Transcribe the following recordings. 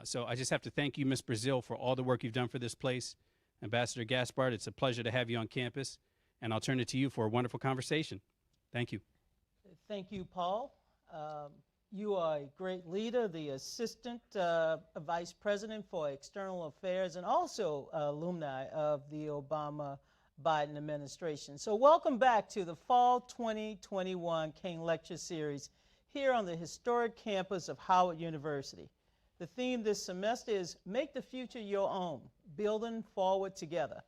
So I just have to thank you, Ms. Brazile, for all the work you've done for this place. Ambassador Gaspard, it's a pleasure to have you on campus, and I'll turn it to you for a wonderful conversation. Thank you. Thank you, Paul. You are a great leader, the Assistant Vice President for External Affairs and also alumni of the Obama-Biden administration. So welcome back to the Fall 2021 King Lecture Series here on the historic campus of Howard University. The theme this semester is Make the Future Your Own, Building Forward Together.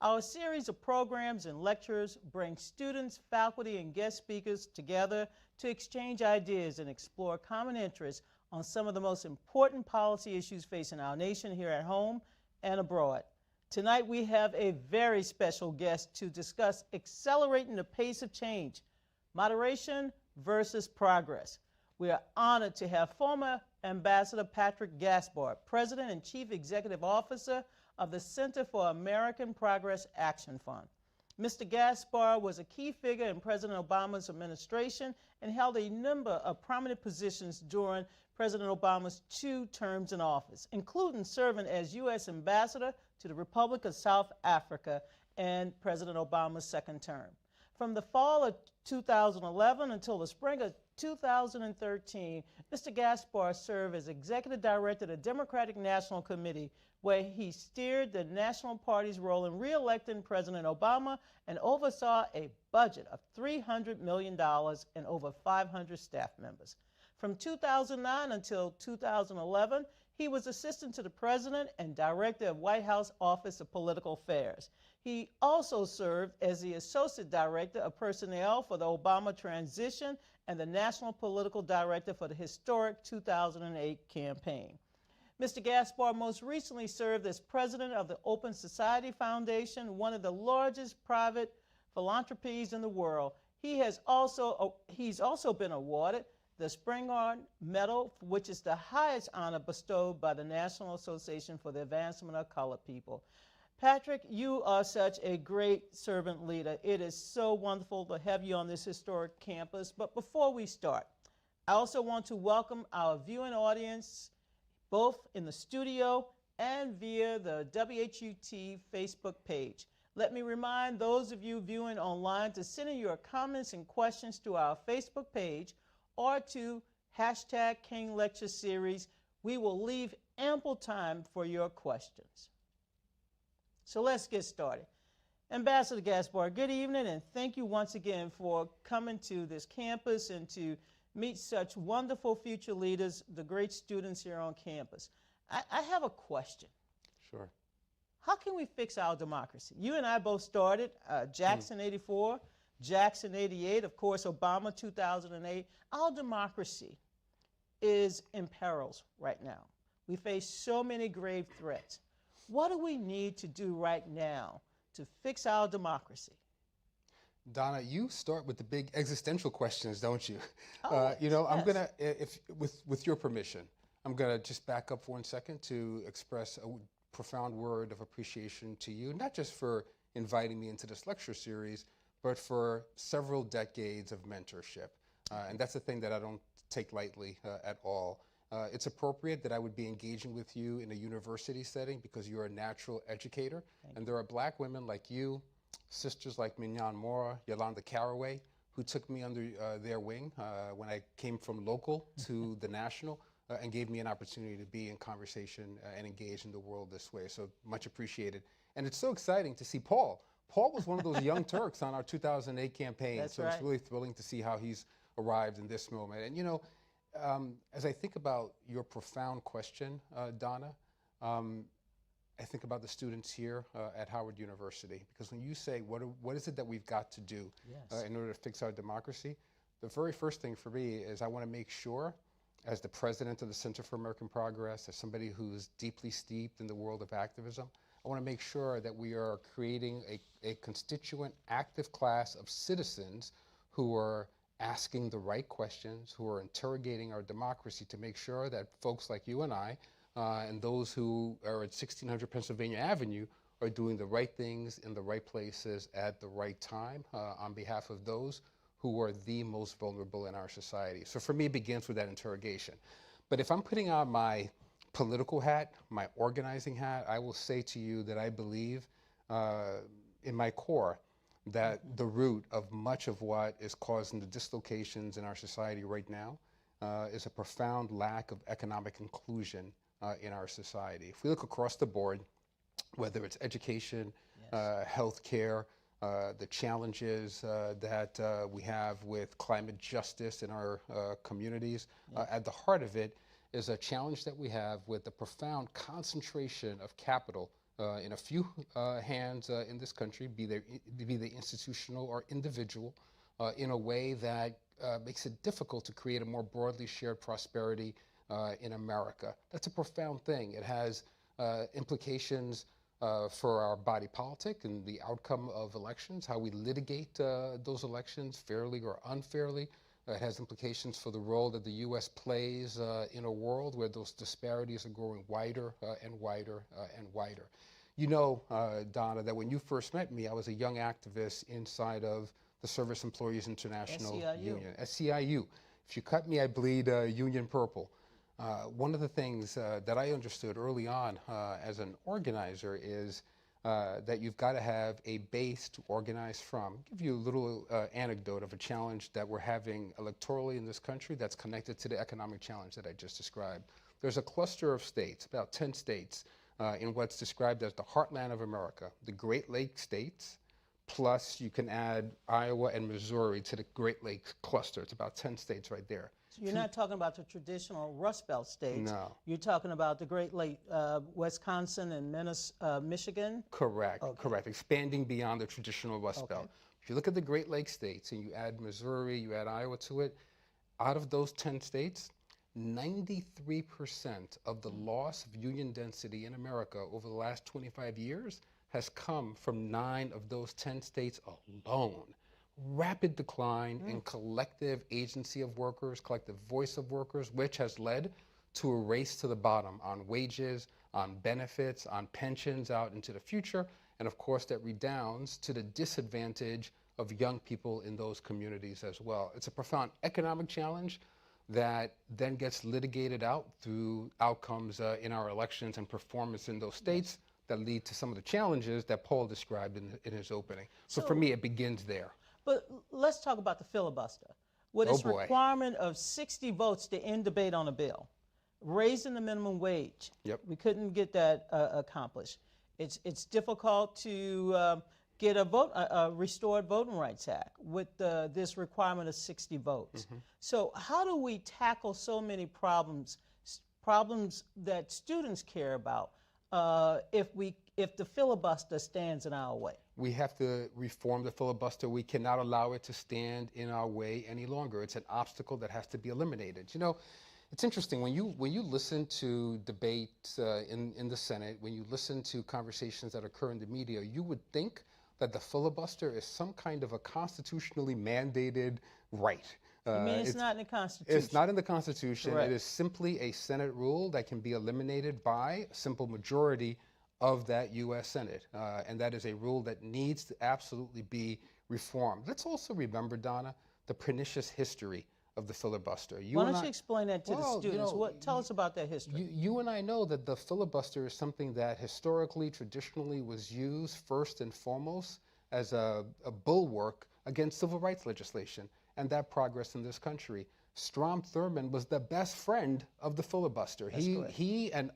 Our series of programs and lectures bring students, faculty, and guest speakers together to exchange ideas and explore common interests on some of the most important policy issues facing our nation here at home and abroad. Tonight we have a very special guest to discuss accelerating the pace of change, moderation versus progress. We are honored to have former Ambassador Patrick Gaspard, President and Chief Executive Officer of the Center for American Progress Action Fund. Mr. Gaspard was a key figure in President Obama's administration and held a number of prominent positions during President Obama's 2 terms in office, including serving as U.S. Ambassador to the Republic of South Africa in President Obama's 2nd term. From the fall of 2011 until the spring of 2013, Mr. Gaspard served as Executive Director of the Democratic National Committee, where he steered the National Party's role in re-electing President Obama and oversaw a budget of $300 million and over 500 staff members. From 2009 until 2011, he was Assistant to the President and Director of White House Office of Political Affairs. He also served as the Associate Director of Personnel for the Obama Transition and the National Political Director for the historic 2008 campaign. Mr. Gaspard most recently served as President of the Open Society Foundation, one of the largest private philanthropies in the world. He's also been awarded the Springard Medal, which is the highest honor bestowed by the National Association for the Advancement of Colored People. Patrick, you are such a great servant leader. It is so wonderful to have you on this historic campus. But before we start, I also want to welcome our viewing audience, both in the studio and via the WHUT Facebook page. Let me remind those of you viewing online to send in your comments and questions to our Facebook page or to #KingLectureSeries. We will leave ample time for your questions. So let's get started. Ambassador Gaspard, good evening, and thank you once again for coming to this campus and to meet such wonderful future leaders, the great students here on campus. I have a question. Sure. How can we fix our democracy? You and I both started Jackson 84, Jackson 88, of course, Obama 2008. Our democracy is in perils right now. We face so many grave threats. What do we need to do right now to fix our democracy? Donna, you start with the big existential questions, don't you? Oh, you know, yes. I'm gonna, with your permission, I'm gonna just back up for 1 second to express a profound word of appreciation to you, not just for inviting me into this lecture series, but for several decades of mentorship. And that's a thing that I don't take lightly at all. It's appropriate that I would be engaging with you in a university setting because you're a natural educator, and there are Black women like you, sisters like Mignon Mora, Yolanda Caraway, who took me under their wing when I came from local to the national and gave me an opportunity to be in conversation and engage in the world this way. So much appreciated. And it's so exciting to see Paul. Paul was one of those young Turks on our 2008 campaign. That's so right. It's really thrilling to see how he's arrived in this moment. And you know, as I think about your profound question, Donna, I think about the students here at Howard University, because when you say, what is it that we've got to do Yes. in order to fix our democracy, the very first thing for me is I want to make sure, as the president of the Center for American Progress, as somebody who's deeply steeped in the world of activism, I want to make sure that we are creating a constituent active class of citizens who are asking the right questions, who are interrogating our democracy to make sure that folks like you and I and those who are at 1600 Pennsylvania Avenue are doing the right things in the right places at the right time on behalf of those who are the most vulnerable in our society. So for me, it begins with that interrogation. But if I'm putting on my political hat, my organizing hat, I will say to you that I believe in my core that the root of much of what is causing the dislocations in our society right now is a profound lack of economic inclusion in our society. If we look across the board, whether it's education, healthcare, the challenges that we have with climate justice in our communities, at the heart of it is a challenge that we have with the profound concentration of capital in a few hands in this country, be they institutional or individual, in a way that makes it difficult to create a more broadly shared prosperity in America. That's a profound thing. It has implications for our body politic and the outcome of elections, how we litigate those elections fairly or unfairly. It has implications for the role that the U.S. plays in a world where those disparities are growing wider and wider and wider. You know, Donna, that when you first met me, I was a young activist inside of the Service Employees International Union, SEIU. If you cut me, I bleed Union Purple. One of the things that I understood early on as an organizer is that you've got to have a base to organize from. I'll give you a little anecdote of a challenge that we're having electorally in this country that's connected to the economic challenge that I just described. There's a cluster of states, about 10 states, in what's described as the heartland of America, the Great Lakes states, plus you can add Iowa and Missouri to the Great Lakes cluster. It's about 10 states right there. So you're not talking about the traditional Rust Belt states. No. You're talking about the Great Lake, Wisconsin and Michigan? Correct, Okay. correct. Expanding beyond the traditional Rust Belt. If you look at the Great Lakes states and you add Missouri, you add Iowa to it, out of those 10 states, 93% of the loss of union density in America over the last 25 years has come from 9 of those 10 states alone. Rapid decline in collective agency of workers, collective voice of workers, which has led to a race to the bottom on wages, on benefits, on pensions out into the future, and of course that redounds to the disadvantage of young people in those communities as well. It's a profound economic challenge that then gets litigated out through outcomes in our elections and performance in those states that lead to some of the challenges that Paul described in his opening. So for me, it begins there. But let's talk about the filibuster. With its requirement of 60 votes to end debate on a bill, raising the minimum wage, we couldn't get that accomplished. It's difficult to get a restored Voting Rights Act with this requirement of 60 votes. So how do we tackle so many problems that students care about if the filibuster stands in our way? We have to reform the filibuster. We cannot allow it to stand in our way any longer. It's an obstacle that has to be eliminated. You know, it's interesting, when you listen to debates in the Senate, when you listen to conversations that occur in the media, you would think that the filibuster is some kind of a constitutionally mandated right. You mean it's not in the Constitution? It's not in the Constitution. Correct. It is simply a Senate rule that can be eliminated by a simple majority of that U.S. Senate. And that is a rule that needs to absolutely be reformed. Let's also remember, Donna, the pernicious history of the filibuster. Why don't you explain that to the students? Tell us about that history. You and I know that the filibuster is something that historically, traditionally was used first and foremost as a bulwark against civil rights legislation and that progress in this country. Strom Thurmond was the best friend of the filibuster. He and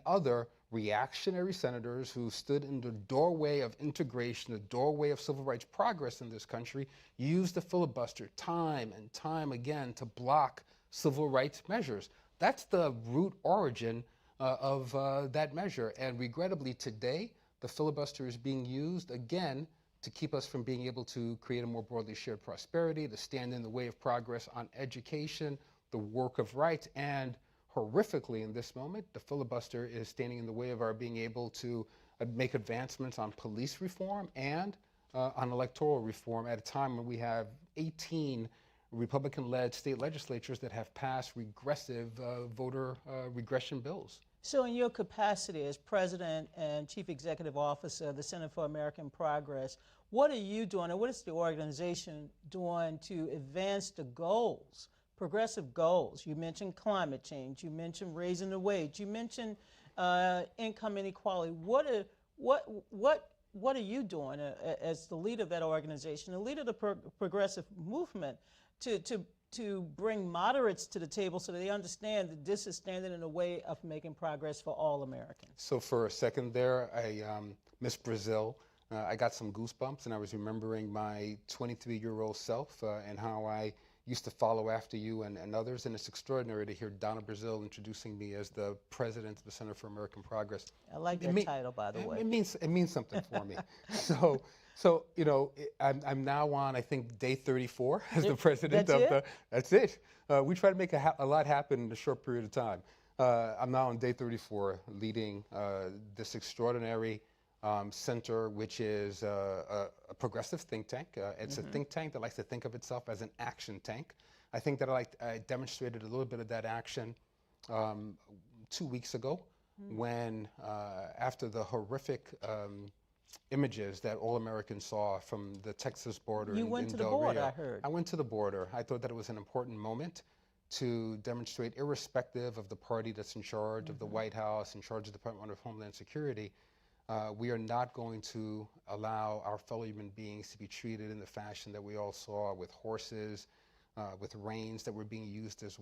other reactionary senators who stood in the doorway of integration, the doorway of civil rights progress in this country, used the filibuster time and time again to block civil rights measures. That's the root origin of that measure. And regrettably today, the filibuster is being used again to keep us from being able to create a more broadly shared prosperity, to stand in the way of progress on education, the work of rights, and horrifically in this moment, the filibuster is standing in the way of our being able to make advancements on police reform and on electoral reform at a time when we have 18 Republican-led state legislatures that have passed regressive voter regression bills. So in your capacity as President and Chief Executive Officer of the Center for American Progress, what are you doing and what is the organization doing to advance the goals progressive goals. You mentioned climate change. You mentioned raising the wage. You mentioned income inequality. What are you doing as the leader of that organization, the leader of the progressive movement, to bring moderates to the table so that they understand that this is standing in a way of making progress for all Americans? So for a second there, Miss Brazile, I got some goosebumps, and I was remembering my 23-year-old self and how I used to follow after you and others, and it's extraordinary to hear Donna Brazile introducing me as the president of the Center for American Progress. I like that title, by the way. It means something for me. So you know, I'm now on, I think, day 34 as the president of the. That's it. We try to make a lot happen in a short period of time. I'm now on day 34, leading this extraordinary center, which is a progressive think tank. It's a think tank that likes to think of itself as an action tank. I think that I demonstrated a little bit of that action 2 weeks ago when, after the horrific images that all Americans saw from the Texas border. You went to the border, I heard. I went to the border. I thought that it was an important moment to demonstrate, irrespective of the party that's in charge of the White House, in charge of the Department of Homeland Security, we are not going to allow our fellow human beings to be treated in the fashion that we all saw with horses, with reins that were being used as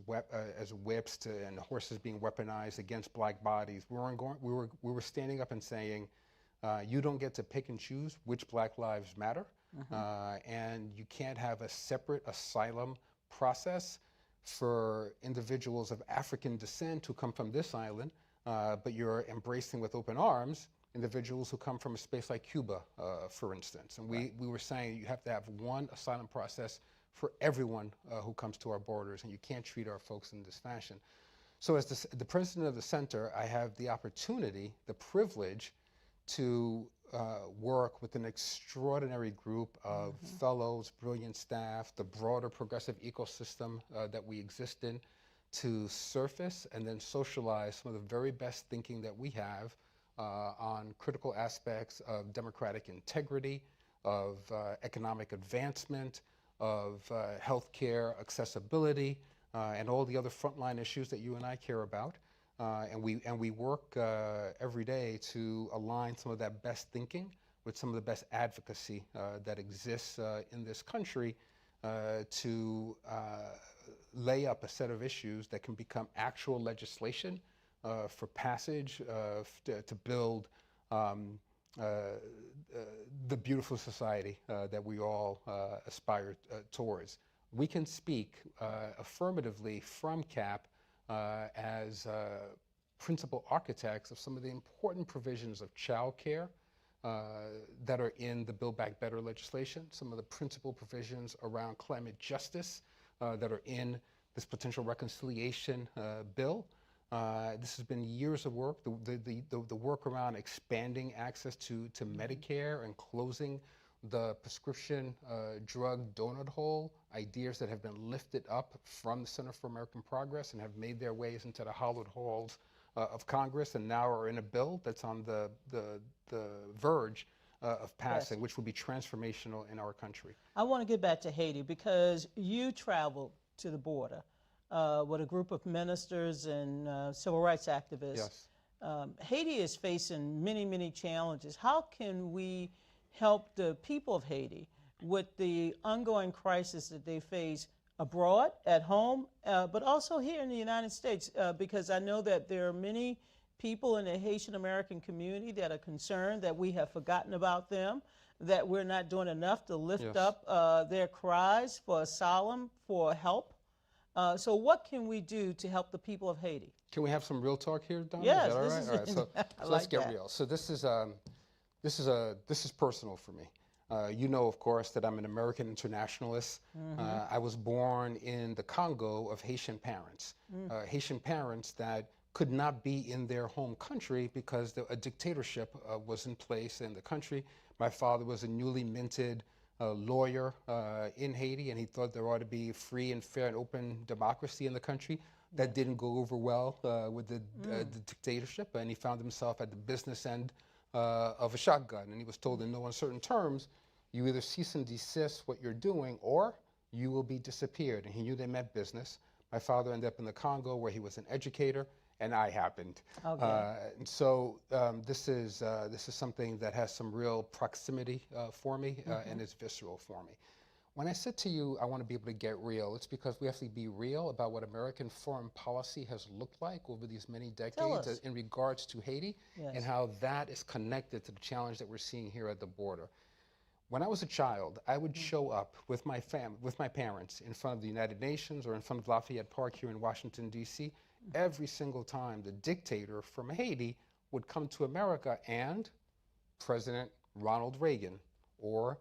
whips, and horses being weaponized against black bodies. We were standing up and saying, you don't get to pick and choose which Black lives matter, and you can't have a separate asylum process for individuals of African descent who come from this island, but you're embracing with open arms individuals who come from a space like Cuba, for instance. And we were saying you have to have one asylum process for everyone who comes to our borders, and you can't treat our folks in this fashion. So as the president of the center, I have the opportunity, the privilege, to work with an extraordinary group of fellows, brilliant staff, the broader progressive ecosystem that we exist in, to surface and then socialize some of the very best thinking that we have on critical aspects of democratic integrity, of economic advancement, of healthcare accessibility, and all the other frontline issues that you and I care about. And we work every day to align some of that best thinking with some of the best advocacy that exists in this country to lay up a set of issues that can become actual legislation for passage to build the beautiful society that we all aspire towards. We can speak affirmatively from CAP as principal architects of some of the important provisions of child care that are in the Build Back Better legislation, some of the principal provisions around climate justice that are in this potential reconciliation bill. This has been years of work, the work around expanding access to Medicare and closing the prescription drug donut hole, ideas that have been lifted up from the Center for American Progress and have made their ways into the hollowed halls of Congress, and now are in a bill that's on the verge of passing, which will be transformational in our country. I want to get back to Haiti because you traveled to the border with a group of ministers and civil rights activists. Yes. Haiti is facing many, many challenges. How can we help the people of Haiti with the ongoing crisis that they face abroad, at home, but also here in the United States? Because I know that there are many people in the Haitian American community that are concerned that we have forgotten about them, that we're not doing enough to lift up their cries for asylum, for help. So what can we do to help the people of Haiti? Can we have some real talk here, Donna? Yes. Is that all right? All right, so let's get that. real. So this is personal for me. You know, of course, that I'm an American internationalist. I was born in the Congo of Haitian parents. Haitian parents that could not be in their home country because a dictatorship was in place in the country. My father was a newly minted lawyer in Haiti, and he thought there ought to be free and fair and open democracy in the country. That didn't go over well with the dictatorship, and he found himself at the business end of a shotgun, and he was told in no uncertain terms, you either cease and desist what you're doing, or you will be disappeared. And he knew they meant business. My father ended up in the Congo where he was an educator, and I happened. Okay. And so this is something that has some real proximity for me, and is visceral for me. When I said to you, I want to be able to get real, it's because we have to be real about what American foreign policy has looked like over these many decades in regards to Haiti, and how that is connected to the challenge that we're seeing here at the border. When I was a child, I would show up with my parents in front of the United Nations or in front of Lafayette Park here in Washington, D.C. Every single time the dictator from Haiti would come to America, and President Ronald Reagan or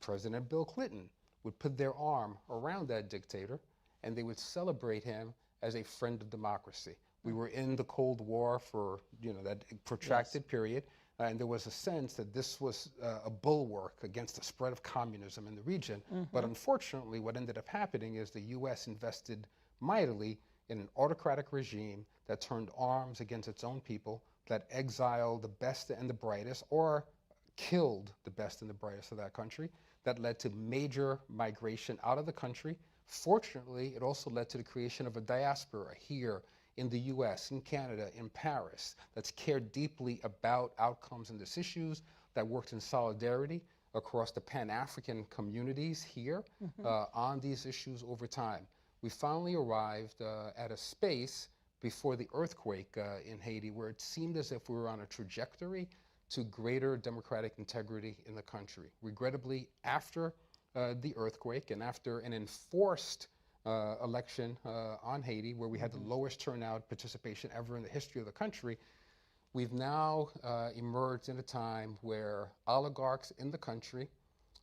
President Bill Clinton would put their arm around that dictator, and they would celebrate him as a friend of democracy. We were in the Cold War for that protracted period, and there was a sense that this was a bulwark against the spread of communism in the region. But unfortunately, what ended up happening is the U.S. invested mightily in an autocratic regime that turned arms against its own people, that exiled the best and the brightest, or killed the best and the brightest of that country, that led to major migration out of the country. Fortunately, it also led to the creation of a diaspora here in the US, in Canada, in Paris, that's cared deeply about outcomes in these issues, that worked in solidarity across the Pan-African communities here on these issues over time. We finally arrived at a space before the earthquake in Haiti where it seemed as if we were on a trajectory to greater democratic integrity in the country. Regrettably, after the earthquake and after an enforced election on Haiti, where we had the lowest turnout participation ever in the history of the country, we've now emerged in a time where oligarchs in the country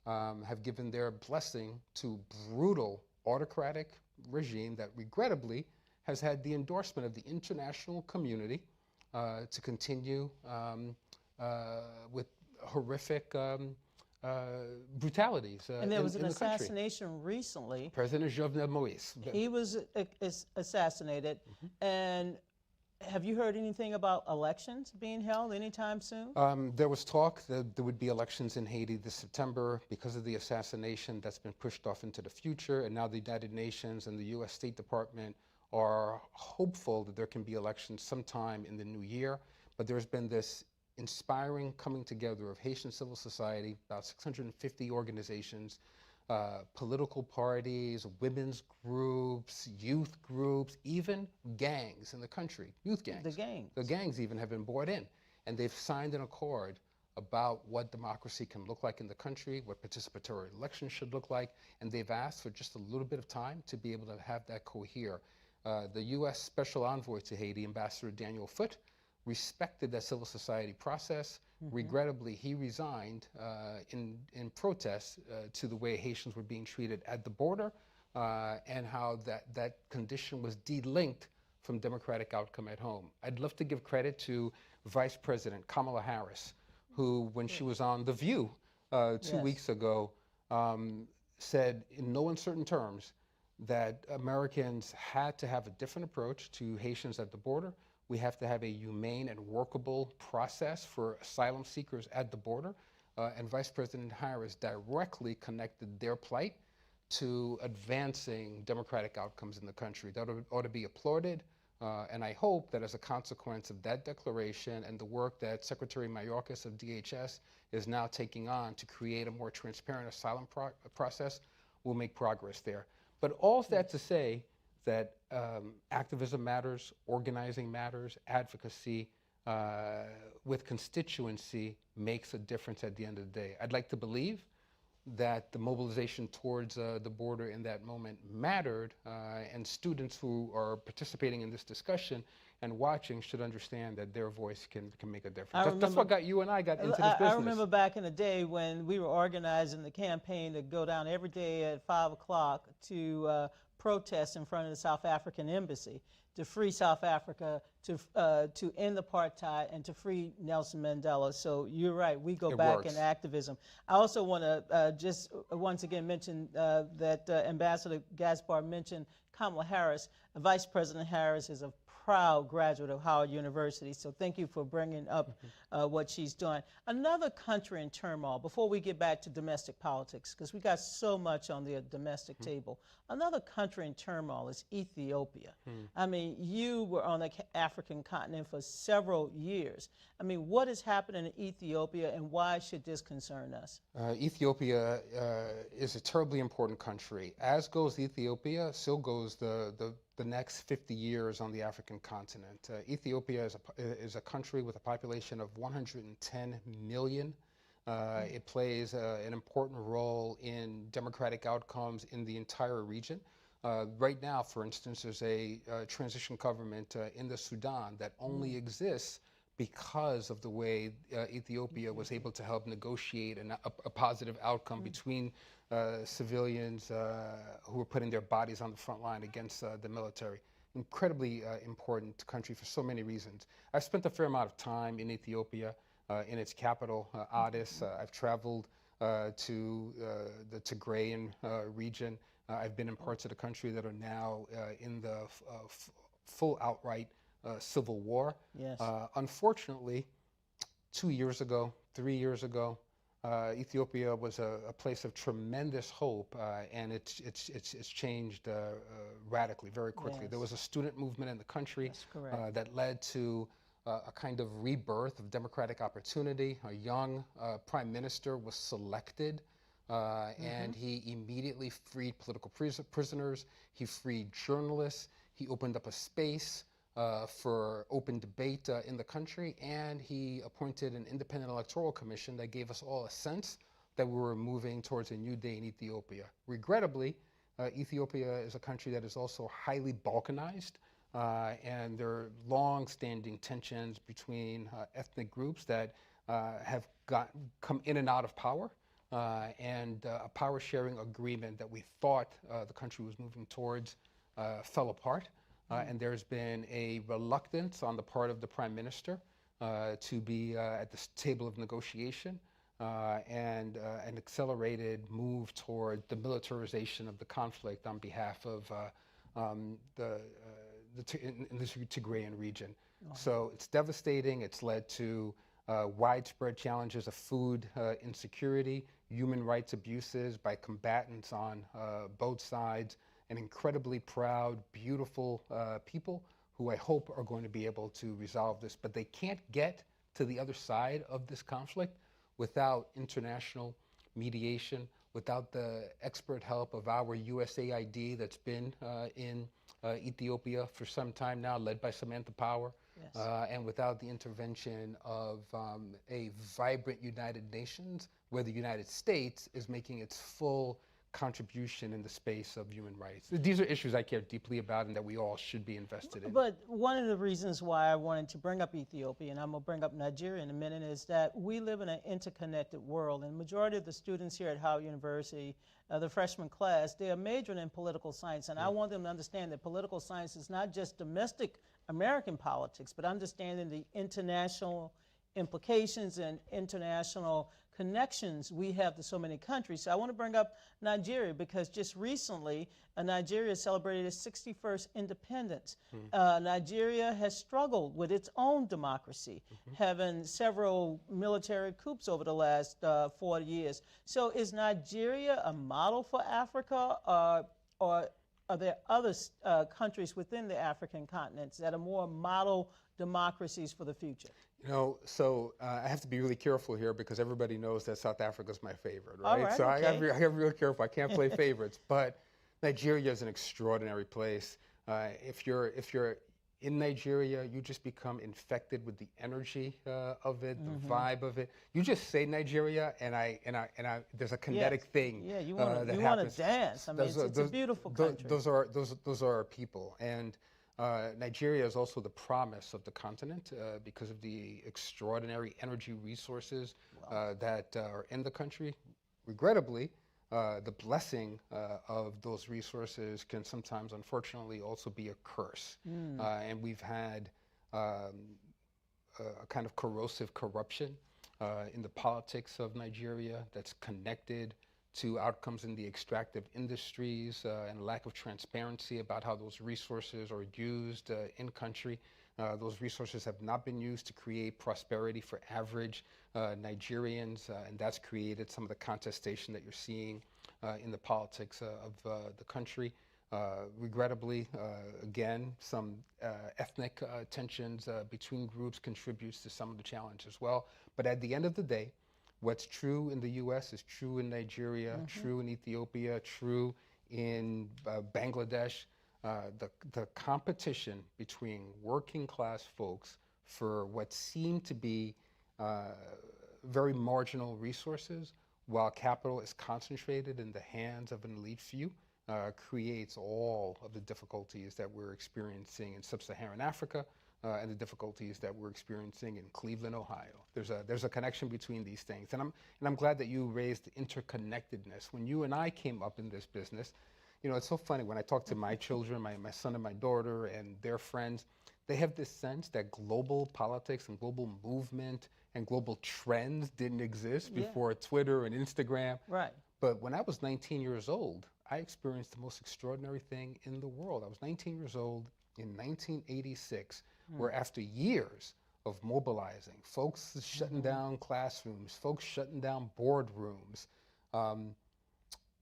have given their blessing to brutal autocratic regime that regrettably has had the endorsement of the international community to continue with horrific brutalities and there was an in the country. assassination recently. President Jovenel Moïse. He was assassinated. And have you heard anything about elections being held anytime soon? There was talk that there would be elections in Haiti this September. Because of the assassination, that's been pushed off into the future, and now the United Nations and the U.S. State Department are hopeful that there can be elections sometime in the new year. But there's been this inspiring coming together of Haitian civil society, about 650 organizations, political parties, women's groups, youth groups, even gangs in the country, youth gangs. The gangs. The gangs even have been brought in, and they've signed an accord about what democracy can look like in the country, what participatory elections should look like, and they've asked for just a little bit of time to be able to have that cohere. The U.S. Special Envoy to Haiti, Ambassador Daniel Foote, respected that civil society process. Regrettably, he resigned in protest to the way Haitians were being treated at the border, and how that condition was de-linked from democratic outcome at home. I'd love to give credit to Vice President Kamala Harris, who, when she was on The View 2 weeks ago, said in no uncertain terms that Americans had to have a different approach to Haitians at the border. We have to have a humane and workable process for asylum seekers at the border. And Vice President Harris directly connected their plight to advancing democratic outcomes in the country. That ought to be applauded. And I hope that as a consequence of that declaration and the work that Secretary Mayorkas of DHS is now taking on to create a more transparent asylum process, we'll make progress there. But all of that to say that activism matters, organizing matters, advocacy with constituency makes a difference at the end of the day. I'd like to believe that the mobilization towards the border in that moment mattered, and students who are participating in this discussion and watching should understand that their voice can make a difference. That's what got you and I got into this business. I remember back in the day when we were organizing the campaign to go down every day at 5 o'clock to protest in front of the South African embassy to free South Africa, to end apartheid, and to free Nelson Mandela. So you're right, we go back in activism. I also want to just once again mention that Ambassador Gaspard mentioned Kamala Harris. Vice President Harris is a proud graduate of Howard University, so thank you for bringing up what she's doing. Another country in turmoil, before we get back to domestic politics, because we got so much on the domestic table. Another country in turmoil is Ethiopia. I mean, you were on the African continent for several years. I mean, what is happening in Ethiopia, and why should this concern us? Ethiopia is a terribly important country. As goes Ethiopia, so goes the next 50 years on the African continent. Ethiopia is a country with a population of 110 million. It plays an important role in democratic outcomes in the entire region. Right now, for instance, there's a transition government in the Sudan that only exists because of the way Ethiopia was able to help negotiate a positive outcome between civilians who were putting their bodies on the front line against the military. Incredibly important country for so many reasons. I've spent a fair amount of time in Ethiopia, in its capital, Addis. I've traveled to the Tigrayan region. I've been in parts of the country that are now in the full outright civil war. Yes. Unfortunately, 2 years ago, 3 years ago, Ethiopia was a place of tremendous hope, and it's changed radically, very quickly. Yes. There was a student movement in the country that led to a kind of rebirth of democratic opportunity. A young prime minister was selected, and he immediately freed political prisoners. He freed journalists. He opened up a space for open debate in the country, and he appointed an independent electoral commission that gave us all a sense that we were moving towards a new day in Ethiopia. Regrettably, Ethiopia is a country that is also highly balkanized, and there are long-standing tensions between ethnic groups that have come in and out of power, and a power-sharing agreement that we thought the country was moving towards fell apart. And there's been a reluctance on the part of the prime minister to be at the table of negotiation, and an accelerated move toward the militarization of the conflict on behalf of the Tigrayan region. So it's devastating. It's led to widespread challenges of food insecurity, human rights abuses by combatants on both sides, and incredibly proud, beautiful people who I hope are going to be able to resolve this. But they can't get to the other side of this conflict without international mediation, without the expert help of our USAID that's been in Ethiopia for some time now, led by Samantha Power, and without the intervention of a vibrant United Nations, where the United States is making its full contribution in the space of human rights. These are issues I care deeply about and that we all should be invested in. But one of the reasons why I wanted to bring up Ethiopia, and I'm going to bring up Nigeria in a minute, is that we live in an interconnected world, and the majority of the students here at Howard University, the freshman class, they are majoring in political science, and I want them to understand that political science is not just domestic American politics, but understanding the international implications and international connections we have to so many countries. So I want to bring up Nigeria because just recently, Nigeria celebrated its 61st independence. Nigeria has struggled with its own democracy, having several military coups over the last 40 years. So is Nigeria a model for Africa, or are there other countries within the African continents that are more model democracies for the future? You know, so I have to be really careful here because everybody knows that South Africa is my favorite, right? All right, so okay. I got to be real careful. I can't play favorites, but Nigeria is an extraordinary place. If you're in Nigeria, you just become infected with the energy of it, the vibe of it. You just say Nigeria, and there's a kinetic thing. Yeah, you want to dance. I mean, it's a beautiful country. Those are our people, and Nigeria is also the promise of the continent because of the extraordinary energy resources that are in the country. Regrettably, the blessing of those resources can sometimes, unfortunately, also be a curse. And we've had a kind of corrosive corruption in the politics of Nigeria that's connected to outcomes in the extractive industries and lack of transparency about how those resources are used in country. Those resources have not been used to create prosperity for average Nigerians, and that's created some of the contestation that you're seeing in the politics of the country. Regrettably, again, some ethnic tensions between groups contributes to some of the challenge as well. But at the end of the day, what's true in the U.S. is true in Nigeria, true in Ethiopia, true in Bangladesh. The competition between working class folks for what seem to be very marginal resources, while capital is concentrated in the hands of an elite few, creates all of the difficulties that we're experiencing in sub-Saharan Africa and the difficulties that we're experiencing in Cleveland, Ohio. There's a connection between these things, and I'm glad that you raised interconnectedness. When you and I came up in this business, you know, it's so funny when I talk to my children, my son and my daughter and their friends, they have this sense that global politics and global movement and global trends didn't exist before Twitter and Instagram. Right. But when I was 19 years old, I experienced the most extraordinary thing in the world. I was 19 years old in 1986, where after years of mobilizing, folks shutting down classrooms, folks shutting down boardrooms,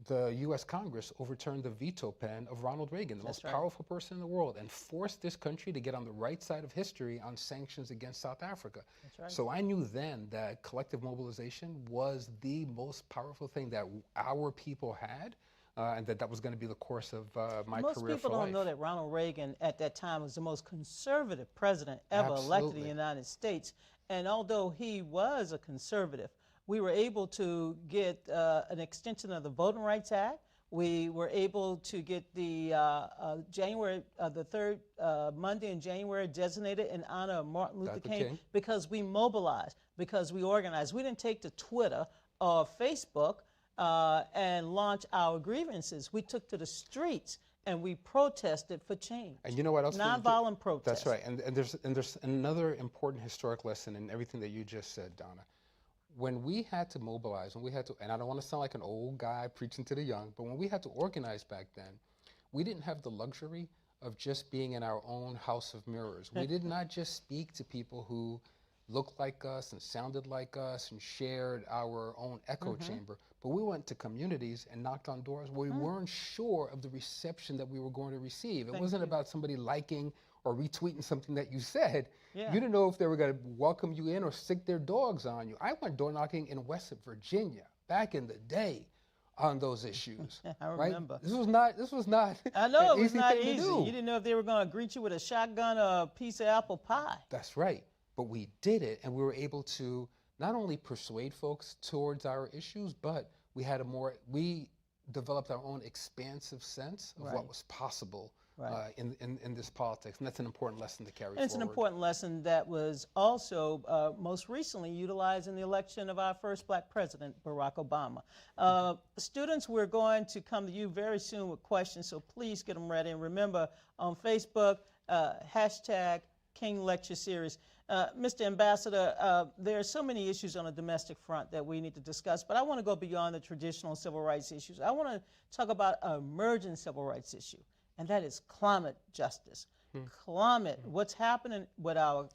the U.S. Congress overturned the veto pen of Ronald Reagan, the most powerful person in the world, and forced this country to get on the right side of history on sanctions against South Africa. That's right. So I knew then that collective mobilization was the most powerful thing that our people had, and that was going to be the course of my career for life. Most people don't know that Ronald Reagan at that time was the most conservative president ever elected in the United States. And although he was a conservative, we were able to get an extension of the Voting Rights Act. We were able to get the the third Monday in January designated in honor of Martin Luther King, because we mobilized, because we organized. We didn't take to Twitter or Facebook and launch our grievances. We took to the streets and we protested for change. And you know what else? Nonviolent protest. That's right. And there's another important historic lesson in everything that you just said, Donna. When we had to mobilize, when we had to, and I don't want to sound like an old guy preaching to the young, but when we had to organize back then, we didn't have the luxury of just being in our own house of mirrors. We did not just speak to people who looked like us and sounded like us and shared our own echo chamber, but we went to communities and knocked on doors where we weren't sure of the reception that we were going to receive. It wasn't about somebody liking or retweeting something that you said. You didn't know if they were going to welcome you in or stick their dogs on you. I went door knocking in West Virginia back in the day on those issues. I remember. This was not I know an it was not thing to easy. do. You didn't know if they were going to greet you with a shotgun or a piece of apple pie. That's right. But we did it, and we were able to not only persuade folks towards our issues, but we developed our own expansive sense of what was possible in this politics, and that's an important lesson to carry forward. It's an important lesson that was also most recently utilized in the election of our first black president, Barack Obama. Students, we're going to come to you very soon with questions, so please get them ready. And remember, on Facebook, hashtag King Lecture Series. Mr. Ambassador, there are so many issues on the domestic front that we need to discuss, but I want to go beyond the traditional civil rights issues. I want to talk about an emerging civil rights issue, and that is climate justice. Climate, what's happening with our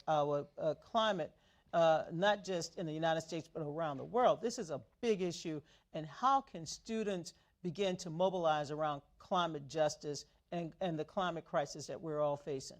climate, not just in the United States, but around the world. This is a big issue, and how can students begin to mobilize around climate justice and the climate crisis that we're all facing?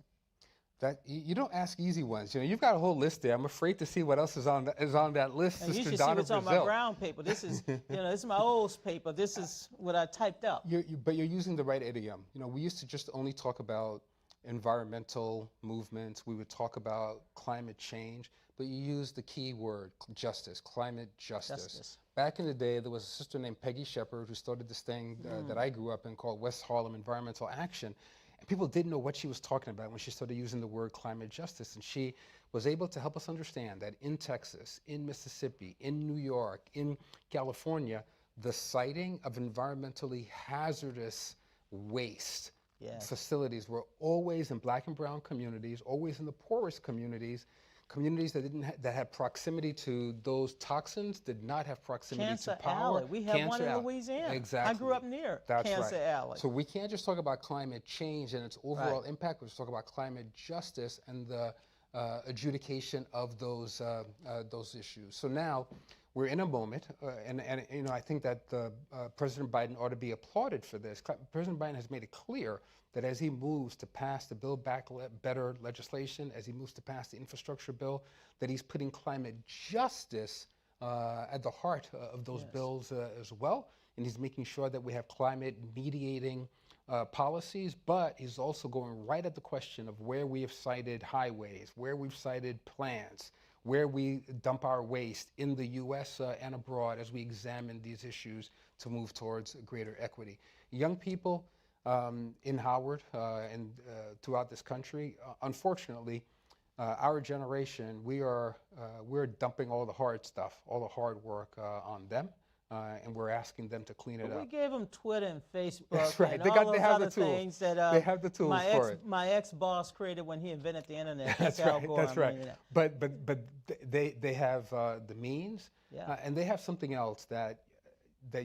That you don't ask easy ones. You know, you've got a whole list there. I'm afraid to see what else is on that list. And you Sister should Donna see what's on my brown paper. This is, this is my old paper. This is what I typed up. But you're using the right idiom. You know, we used to just only talk about environmental movements. We would talk about climate change, but you used the key word, justice, climate justice. Back in the day, there was a sister named Peggy Shepard who started this thing that I grew up in called West Harlem Environmental Action. And people didn't know what she was talking about when she started using the word climate justice. And she was able to help us understand that in Texas, in Mississippi, in New York, in California, the siting of environmentally hazardous waste facilities were always in black and brown communities, always in the poorest communities, communities that that had proximity to those toxins did not have proximity Cancer to power. Alley. We have one in Alley. Louisiana. Exactly. I grew up near That's Cancer right. Alley. So we can't just talk about climate change and its overall impact. We just talk about climate justice and the adjudication of those issues. So now we're in a moment, and you know, I think that President Biden ought to be applauded for this. President Biden has made it clear that as he moves to pass the Build Back Better legislation, as he moves to pass the infrastructure bill, that he's putting climate justice at the heart of those bills as well. And he's making sure that we have climate mediating policies, but he's also going right at the question of where we have cited highways, where we've cited plants, where we dump our waste in the U.S. And abroad as we examine these issues to move towards greater equity. Young people in Howard and throughout this country, unfortunately, our generation, we're dumping all the hard stuff, all the hard work on them. And we're asking them to clean it up. We gave them Twitter and Facebook. That's right. And They all have those other the tools. things that they have the tools for it. My ex-boss created when he invented the internet. That's Al right. Gore, That's right. you know. But they have the means, and they have something else that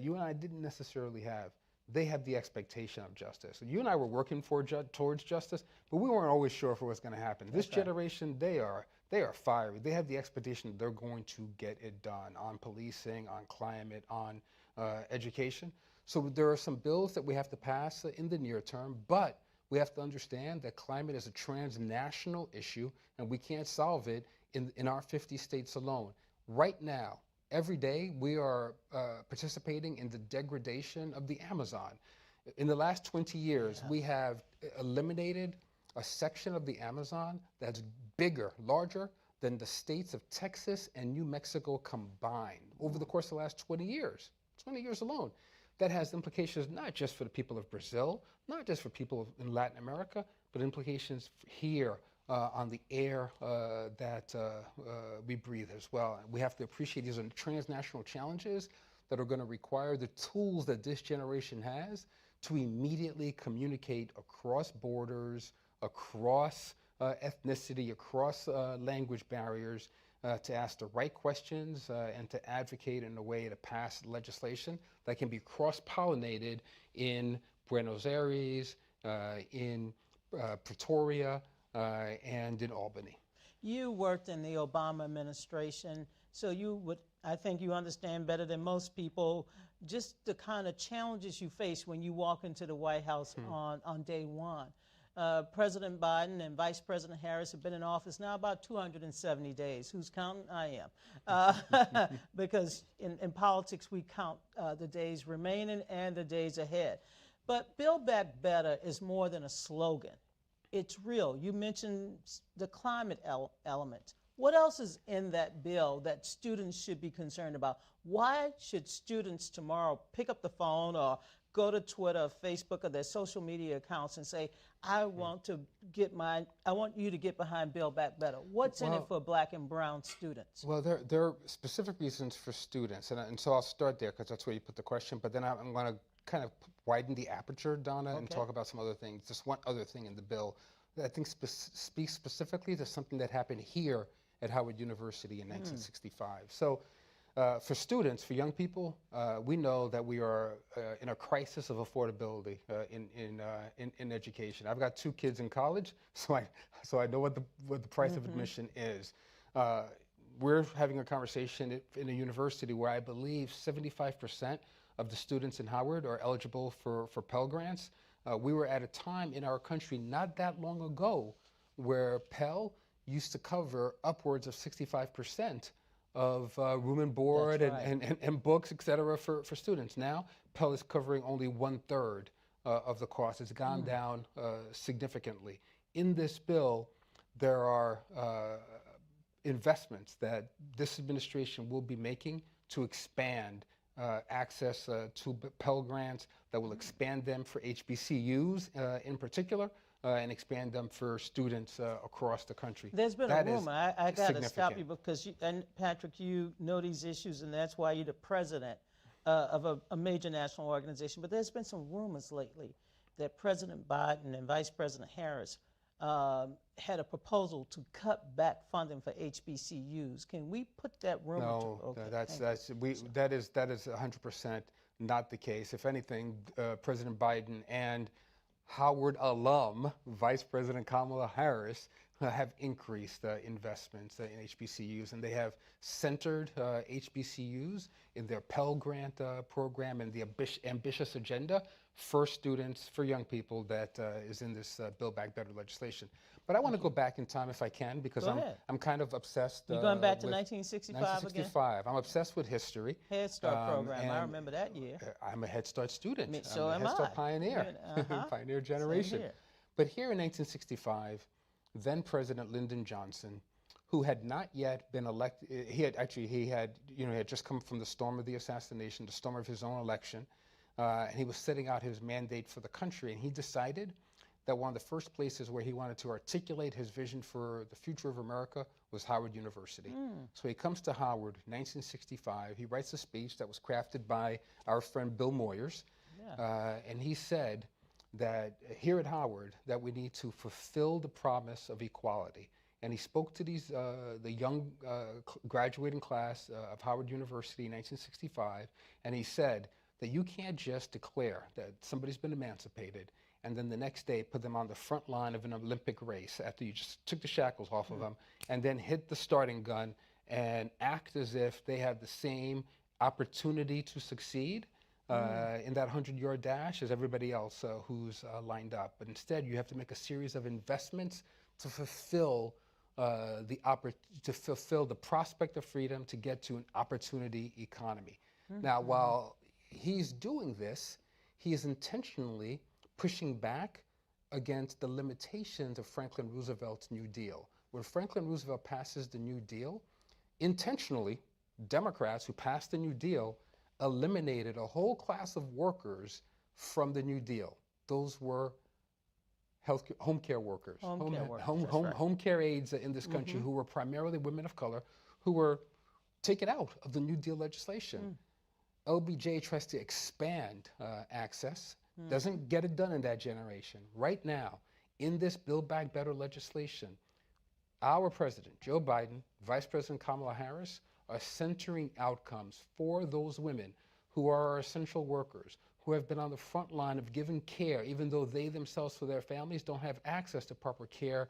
you and I didn't necessarily have. They have the expectation of justice. You and I were working towards justice, but we weren't always sure if it was going to happen. This generation, they are fiery. They have the expectation that they're going to get it done on policing, on climate, on education. So there are some bills that we have to pass in the near term, but we have to understand that climate is a transnational issue, and we can't solve it in our 50 states alone. Right now, every day, we are participating in the degradation of the Amazon. In the last 20 years, we have eliminated a section of the Amazon that's bigger, larger than the states of Texas and New Mexico combined over the course of the last 20 years, 20 years alone. That has implications not just for the people of Brazil, not just for people in Latin America, but implications here on the air that we breathe as well. We have to appreciate these are transnational challenges that are going to require the tools that this generation has to immediately communicate across borders, across ethnicity, across language barriers, to ask the right questions and to advocate in a way to pass legislation that can be cross-pollinated in Buenos Aires, in Pretoria, and in Albany. You worked in the Obama administration, so I think you understand better than most people just the kind of challenges you face when you walk into the White House on day one. President Biden and Vice President Harris have been in office now about 270 days. Who's counting? I am. Because in politics, we count the days remaining and the days ahead. But Build Back Better is more than a slogan. It's real. You mentioned the climate element. What else is in that bill that students should be concerned about? Why should students tomorrow pick up the phone or go to Twitter, Facebook, or their social media accounts and say, I want you to get behind Build Back Better? What's in it for Black and brown students? Well, there are specific reasons for students, and so I'll start there because that's where you put the question, but then I'm going to kind of widen the aperture, Donna, and talk about some other things. Just one other thing in the bill that I think speaks specifically to something that happened here at Howard University in 1965. So for students, for young people, we know that we are in a crisis of affordability in education. I've got 2 kids in college, so I know what the price of admission is. We're having a conversation in a university where I believe 75% of the students in Howard are eligible for Pell Grants. We were at a time in our country not that long ago where Pell used to cover upwards of 65% of room and board and books, et cetera, for students. Now, Pell is covering only 1/3 of the cost. It's gone down significantly. In this bill, there are investments that this administration will be making to expand access to Pell Grants, that will expand them for HBCUs in particular, and expand them for students across the country. There's been a rumor. I got to stop you because, and Patrick, you know these issues, and that's why you're the president of a major national organization. But there's been some rumors lately that President Biden and Vice President Harris had a proposal to cut back funding for HBCUs. Can we put that rumor No, to? Okay, that is 100% not the case. If anything, President Biden and Howard alum Vice President Kamala Harris have increased investments in HBCUs, and they have centered HBCUs in their Pell Grant program and the ambitious agenda for students, for young people that is in this Build Back Better legislation. But I want to go back in time if I can, because I'm kind of obsessed. You're going back to with 1965 1965. Again? I'm obsessed with history. Head Start program, I remember that year. I'm a Head Start student. So I'm a Head Start pioneer, pioneer generation. But here in 1965, then President Lyndon Johnson, who had not yet been elected, he had just come from the storm of the assassination, the storm of his own election, and he was setting out his mandate for the country, and he decided that one of the first places where he wanted to articulate his vision for the future of America was Howard University. So he comes to Howard in 1965. He writes a speech that was crafted by our friend Bill Moyers, and he said that here at Howard that we need to fulfill the promise of equality. And he spoke to these the young graduating class of Howard University in 1965, and he said that you can't just declare that somebody's been emancipated and then the next day put them on the front line of an Olympic race after you just took the shackles off of them, and then hit the starting gun and act as if they have the same opportunity to succeed in that 100-yard dash as everybody else who's lined up. But instead, you have to make a series of investments to fulfill the prospect of freedom, to get to an opportunity economy. Now, while he's doing this, he is intentionally pushing back against the limitations of Franklin Roosevelt's New Deal. When Franklin Roosevelt passes the New Deal, intentionally, Democrats who passed the New Deal eliminated a whole class of workers from the New Deal. Those were home care workers, home care aides in this country who were primarily women of color who were taken out of the New Deal legislation. LBJ tries to expand access, doesn't get it done in that generation. Right now, in this Build Back Better legislation, our president, Joe Biden, Vice President Kamala Harris, are centering outcomes for those women who are our essential workers, who have been on the front line of giving care, even though they themselves for their families don't have access to proper care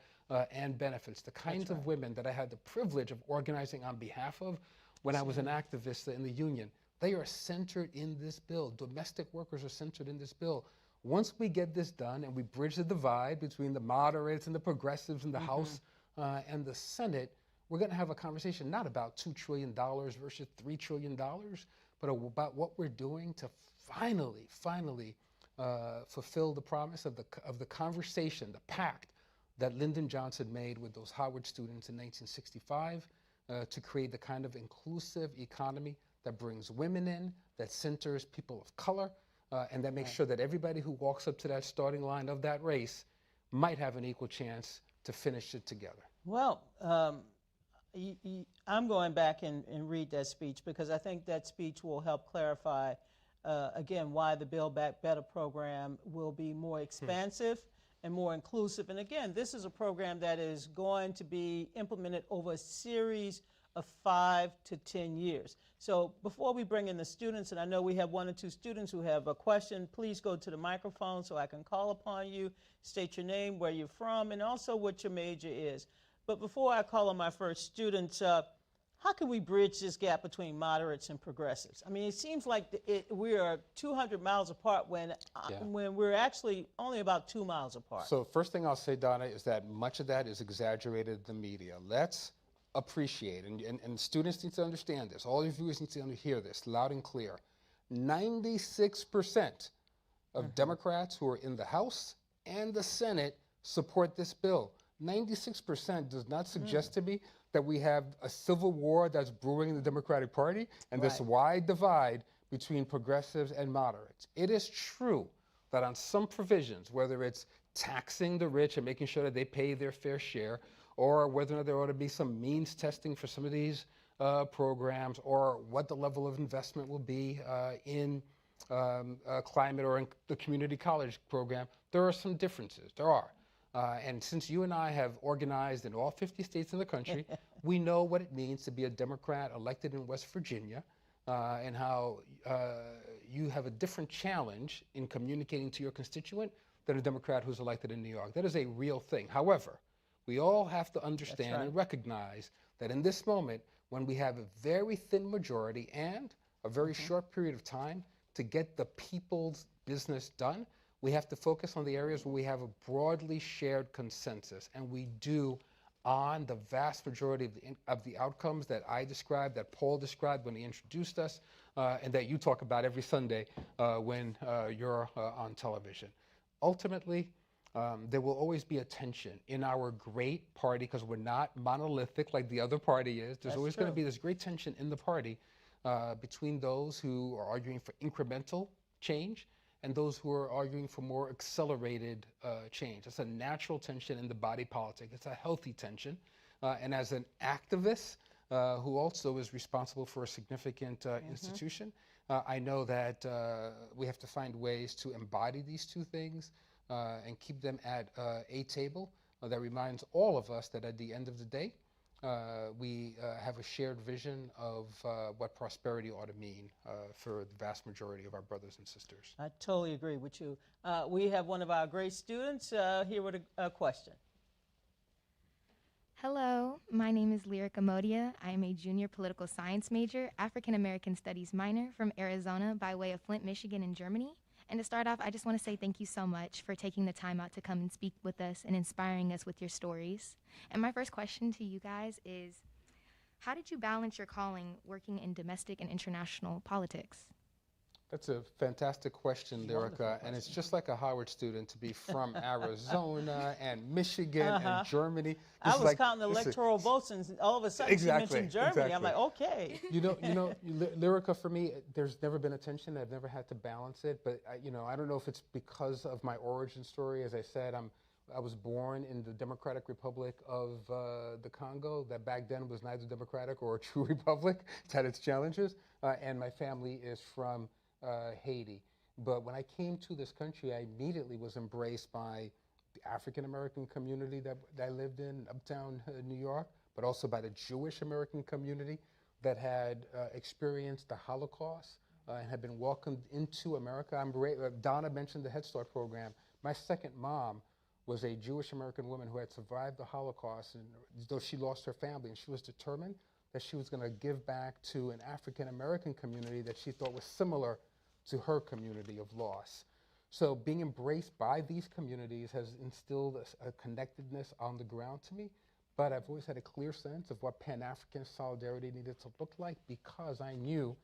and benefits. The kinds of women that I had the privilege of organizing on behalf of when I was an activist in the union, they are centered in this bill. Domestic workers are centered in this bill. Once we get this done and we bridge the divide between the moderates and the progressives in the House and the Senate, we're going to have a conversation not about $2 trillion versus $3 trillion, but about what we're doing to finally fulfill the promise of the conversation, the pact that Lyndon Johnson made with those Howard students in 1965 to create the kind of inclusive economy that brings women in, that centers people of color, and that makes sure that everybody who walks up to that starting line of that race might have an equal chance to finish it together. Well, I'm going back and read that speech because I think that speech will help clarify, again, why the Build Back Better program will be more expansive and more inclusive. And again, this is a program that is going to be implemented over a series of 5 to 10 years. So before we bring in the students, and I know we have 1 or 2 students who have a question, please go to the microphone so I can call upon you, state your name, where you're from, and also what your major is. But before I call on my first students, how can we bridge this gap between moderates and progressives? I mean, it seems like we are 200 miles apart when we're actually only about 2 miles apart. So first thing I'll say, Donna, is that much of that is exaggerated in the media. Let's appreciate, and students need to understand this, all your viewers need to hear this loud and clear. 96% of Democrats who are in the House and the Senate support this bill. 96% does not suggest to me that we have a civil war that's brewing in the Democratic Party and this wide divide between progressives and moderates. It is true that on some provisions, whether it's taxing the rich and making sure that they pay their fair share, or whether or not there ought to be some means testing for some of these programs, or what the level of investment will be in climate or in the community college program, there are some differences. There are. And since you and I have organized in all 50 states in the country, we know what it means to be a Democrat elected in West Virginia, and how you have a different challenge in communicating to your constituent than a Democrat who's elected in New York. That is a real thing. However, we all have to understand and recognize that in this moment, when we have a very thin majority and a very short period of time to get the people's business done, we have to focus on the areas where we have a broadly shared consensus, and we do on the vast majority of the outcomes that I described, that Paul described when he introduced us, and that you talk about every Sunday when you're on television. Ultimately, there will always be a tension in our great party, because we're not monolithic like the other party is. There's always going to be this great tension in the party between those who are arguing for incremental change and those who are arguing for more accelerated change. That's a natural tension in the body politic. It's a healthy tension. And as an activist who also is responsible for a significant institution, I know that we have to find ways to embody these two things and keep them at a table that reminds all of us that at the end of the day, we have a shared vision of what prosperity ought to mean for the vast majority of our brothers and sisters. I totally agree with you. We have one of our great students here with a question. Hello, my name is Lyrica Modia. I am a junior political science major, African American Studies minor from Arizona by way of Flint, Michigan, and Germany. And to start off, I just want to say thank you so much for taking the time out to come and speak with us and inspiring us with your stories. And my first question to you guys is, how did you balance your calling working in domestic and international politics? That's a fantastic question, Lyrica, and it's just like a Howard student to be from Arizona and Michigan and Germany. I was counting electoral votes, and all of a sudden she mentioned Germany. I'm like, okay. You know, Lyrica, for me, there's never been a tension. I've never had to balance it, but I don't know if it's because of my origin story. As I said, I was born in the Democratic Republic of the Congo, that back then was neither democratic or a true republic. It's had its challenges, and my family is from Haiti. But when I came to this country, I immediately was embraced by the African American community that I lived in uptown New York, but also by the Jewish American community that had experienced the Holocaust and had been welcomed into America. Donna mentioned the Head Start program. My second mom was a Jewish American woman who had survived the Holocaust, and though she lost her family, and she was determined that she was going to give back to an African American community that she thought was similar to her community of loss. So being embraced by these communities has instilled a connectedness on the ground to me, but I've always had a clear sense of what Pan-African solidarity needed to look like, because I knew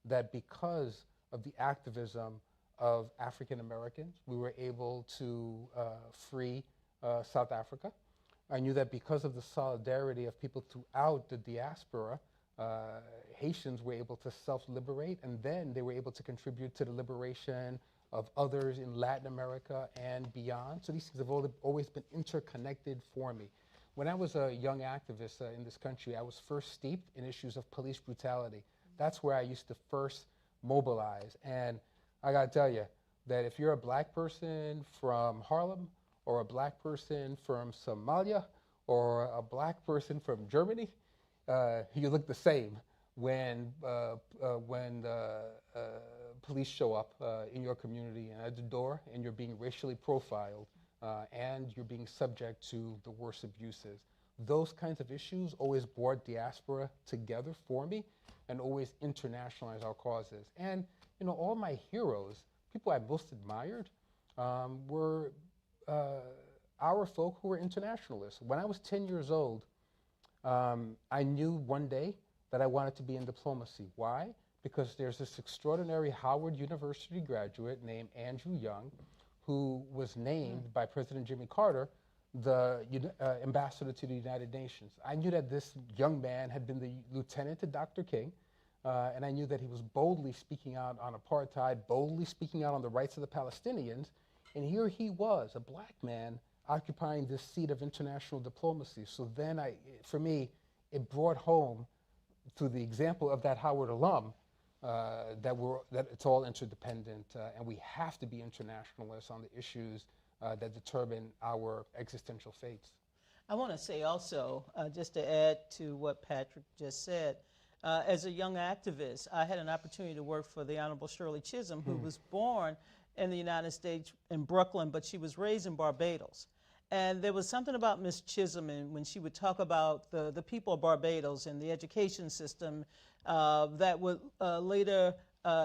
that because of the activism of African Americans, we were able to free South Africa. I knew that because of the solidarity of people throughout the diaspora, Haitians were able to self-liberate, and then they were able to contribute to the liberation of others in Latin America and beyond. So these things have always been interconnected for me. When I was a young activist in this country, I was first steeped in issues of police brutality. That's where I used to first mobilize. And I gotta tell you that if you're a black person from Harlem, or a black person from Somalia, or a black person from Germany, you look the same when police show up in your community and at the door, and you're being racially profiled, and you're being subject to the worst abuses. Those kinds of issues always brought diaspora together for me and always internationalized our causes. And all my heroes, people I most admired, were our folk who were internationalists. When I was 10 years old, I knew one day that I wanted to be in diplomacy. Why? Because there's this extraordinary Howard University graduate named Andrew Young, who was named by President Jimmy Carter the ambassador to the United Nations. I knew that this young man had been the lieutenant to Dr. King, and I knew that he was boldly speaking out on apartheid, boldly speaking out on the rights of the Palestinians, and here he was, a black man, occupying this seat of international diplomacy. So then for me, it brought home, through the example of that Howard alum, that it's all interdependent, and we have to be internationalists on the issues that determine our existential fates. I want to say also, just to add to what Patrick just said, as a young activist, I had an opportunity to work for the Honorable Shirley Chisholm, who was born in the United States in Brooklyn, but she was raised in Barbados. And there was something about Miss Chisholm, and when she would talk about the people of Barbados and the education system that would later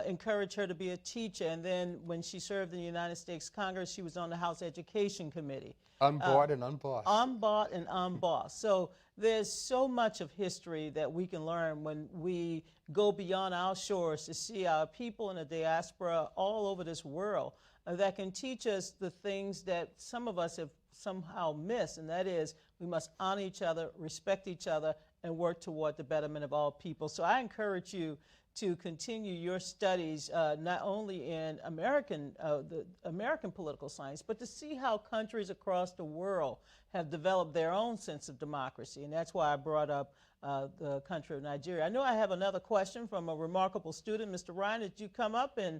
encourage her to be a teacher. And then when she served in the United States Congress, she was on the House Education Committee. Unbought and unbossed. Unbought and unbossed. So there's so much of history that we can learn when we go beyond our shores to see our people in the diaspora all over this world that can teach us the things that some of us have somehow missed, and that is we must honor each other, respect each other, and work toward the betterment of all people. So I encourage you to continue your studies not only in the American political science, but to see how countries across the world have developed their own sense of democracy. And that's why I brought up the country of Nigeria. I know I have another question from a remarkable student. Mr. Ryan, did you come up? And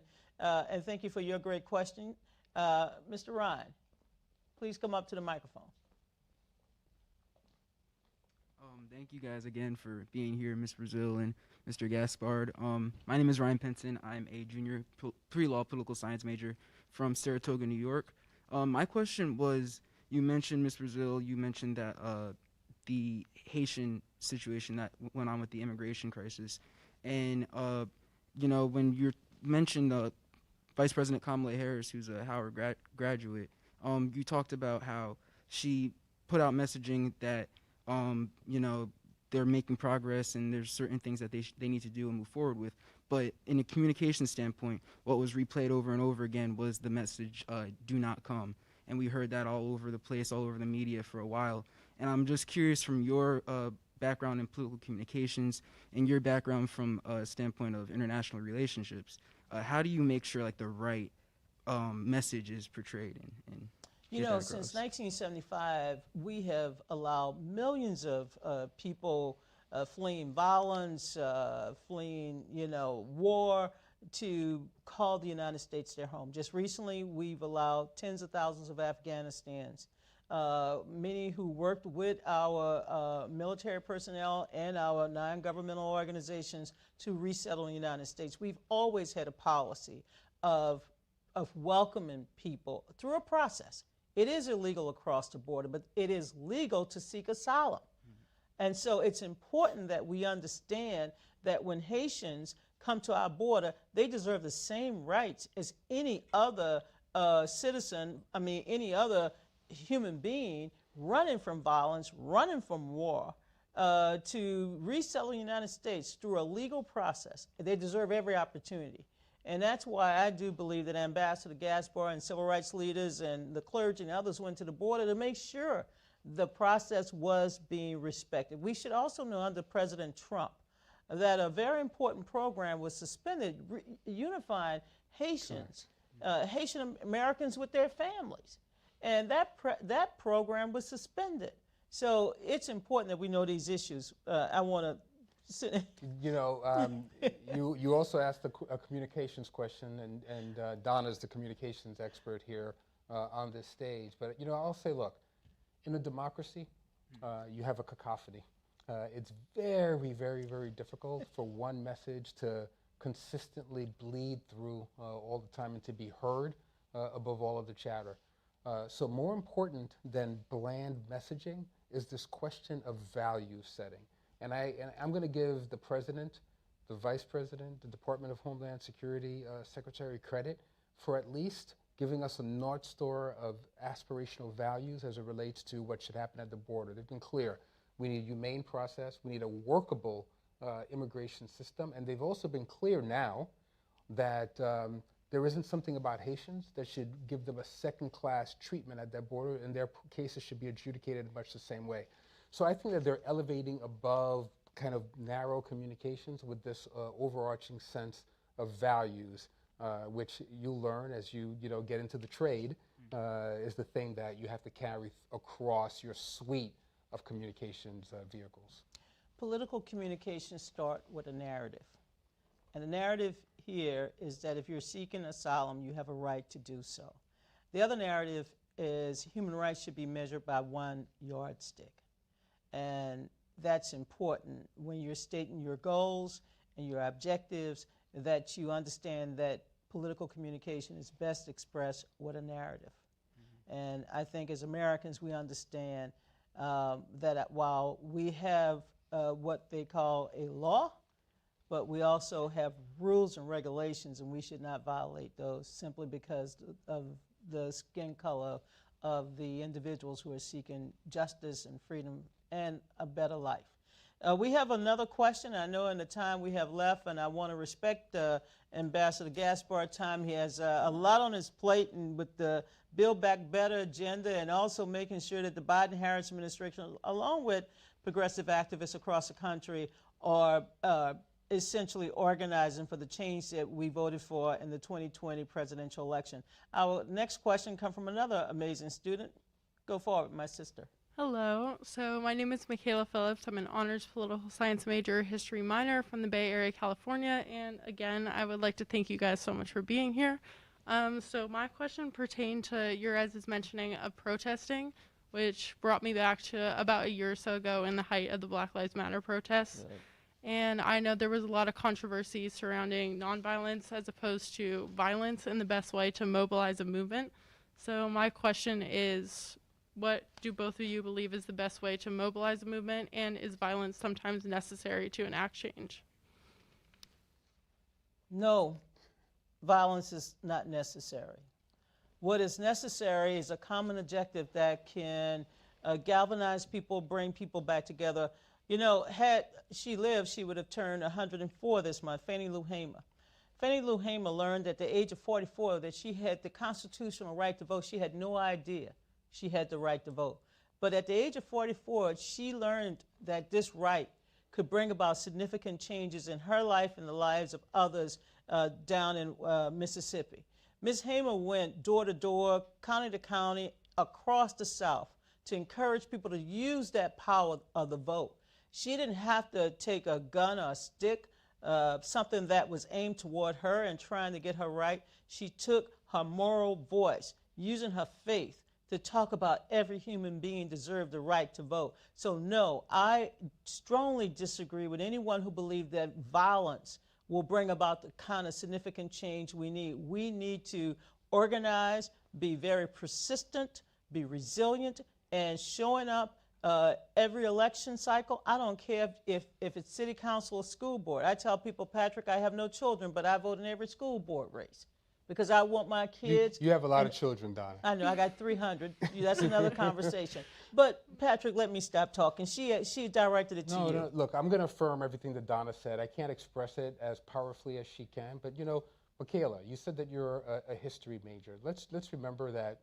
thank you for your great question. Mr. Ryan, please come up to the microphone. Thank you guys again for being here, Ms. Brazile and Mr. Gaspard. My name is Ryan Penson. I'm a junior pre-law political science major from Saratoga, New York. My question was, you mentioned, Ms. Brazile, you mentioned that the Haitian situation that went on with the immigration crisis. And, you know, when you mentioned Vice President Kamala Harris, who's a Howard graduate, you talked about how she put out messaging that you know, they're making progress and there's certain things that they need to do and move forward with. But in a communication standpoint, what was replayed over and over again was the message, do not come. And we heard that all over the place, all over the media for a while. And I'm just curious, from your background in political communications and your background from a standpoint of international relationships, how do you make sure like the right message is portrayed and you know, since 1975, we have allowed millions of people fleeing violence, fleeing, you know, war, to call the United States their home. Just recently, we've allowed tens of thousands of Afghanistans, many who worked with our military personnel and our non-governmental organizations, to resettle in the United States. We've always had a policy of welcoming people through a process. It is illegal across the border, but it is legal to seek asylum. And so it's important that we understand that when Haitians come to our border, they deserve the same rights as any other citizen, any other human being running from violence, running from war, to resettle in the United States through a legal process. They deserve every opportunity. And that's why I do believe that Ambassador Gaspard and civil rights leaders and the clergy and others went to the border to make sure the process was being respected. We should also know under President Trump that a very important program was suspended, unifying Haitians, Haitian Americans with their families. And that program was suspended. So it's important that we know these issues. I want to You know, you also asked a communications question, and Donna's the communications expert here on this stage. But, you know, I'll say, look, in a democracy, you have a cacophony. It's very, very, very difficult for one message to consistently bleed through all the time and to be heard above all of the chatter. So more important than bland messaging is this question of value setting. And I'm going to give the President, the Vice President, the Department of Homeland Security Secretary credit for at least giving us a North Star of aspirational values as it relates to what should happen at the border. They've been clear. We need a humane process. We need a workable immigration system. And they've also been clear now that there isn't something about Haitians that should give them a second-class treatment at that border, and their cases should be adjudicated in much the same way. So I think that they're elevating above kind of narrow communications with this overarching sense of values, which you'll learn as you get into the trade, is the thing that you have to carry across your suite of communications vehicles. Political communications start with a narrative. And the narrative here is that if you're seeking asylum, you have a right to do so. The other narrative is human rights should be measured by one yardstick. And that's important when you're stating your goals and your objectives, that you understand that political communication is best expressed with a narrative. And I think as Americans, we understand that while we have what they call a law, but we also have rules and regulations, and we should not violate those simply because of the skin color of the individuals who are seeking justice and freedom and a better life. We have another question. I know in the time we have left, and I want to respect Ambassador Gaspard's time. He has a lot on his plate, and with the Build Back Better agenda, and also making sure that the Biden-Harris administration, along with progressive activists across the country, are essentially organizing for the change that we voted for in the 2020 presidential election. Our next question comes from another amazing student. Go forward, my sister. Hello, so my name is Michaela Phillips. I'm an honors political science major, history minor from the Bay Area, California. And again, I would like to thank you guys so much for being here. So my question pertained to your guys' mentioning of protesting, which brought me back to about a year or so ago in the height of the Black Lives Matter protests. Right. And I know there was a lot of controversy surrounding nonviolence as opposed to violence and the best way to mobilize a movement. So my question is, what do both of you believe is the best way to mobilize a movement, and is violence sometimes necessary to enact change? No, violence is not necessary. What is necessary is a common objective that can galvanize people, bring people back together. You know, had she lived, she would have turned 104 this month, Fannie Lou Hamer. Fannie Lou Hamer learned at the age of 44 that she had the constitutional right to vote. She had no idea she had the right to vote. But at the age of 44, she learned that this right could bring about significant changes in her life and the lives of others down in Mississippi. Ms. Hamer went door to door, county to county, across the South to encourage people to use that power of the vote. She didn't have to take a gun or a stick, something that was aimed toward her and trying to get her right. She took her moral voice, using her faith, to talk about every human being deserved the right to vote. So no, I strongly disagree with anyone who believes that violence will bring about the kind of significant change we need. We need to organize, be very persistent, be resilient, and showing up every election cycle. I don't care if it's city council or school board. I tell people, Patrick, I have no children, but I vote in every school board race, because I want my kids. You have a lot of children, Donna. I know, I got 300. That's another conversation. But Patrick, let me stop talking. She directed it to you. No, look, I'm going to affirm everything that Donna said. I can't express it as powerfully as she can. But, you know, Michaela, you said that you're a history major. Let's remember that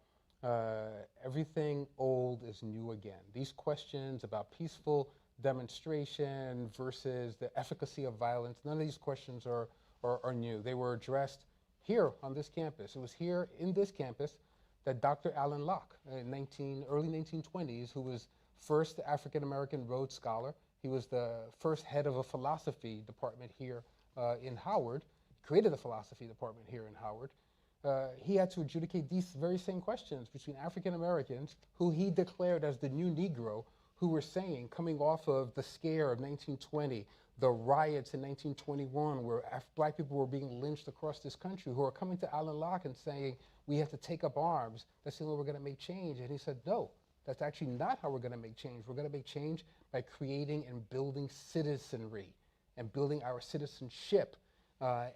everything old is new again. These questions about peaceful demonstration versus the efficacy of violence, none of these questions are new. They were addressed here on this campus. It was here in this campus that Dr. Alan Locke, in early 1920s, who was first African-American Rhodes Scholar. He was the first head of a philosophy department here in Howard, created the philosophy department here in Howard. He had to adjudicate these very same questions between African-Americans, who he declared as the new Negro, who were saying, coming off of the scare of 1920, the riots in 1921 where black people were being lynched across this country, who are coming to Alan Locke and saying, we have to take up arms. That's the only way we're going to make change. And he said, no, that's actually not how we're going to make change. We're going to make change by creating and building citizenry and building our citizenship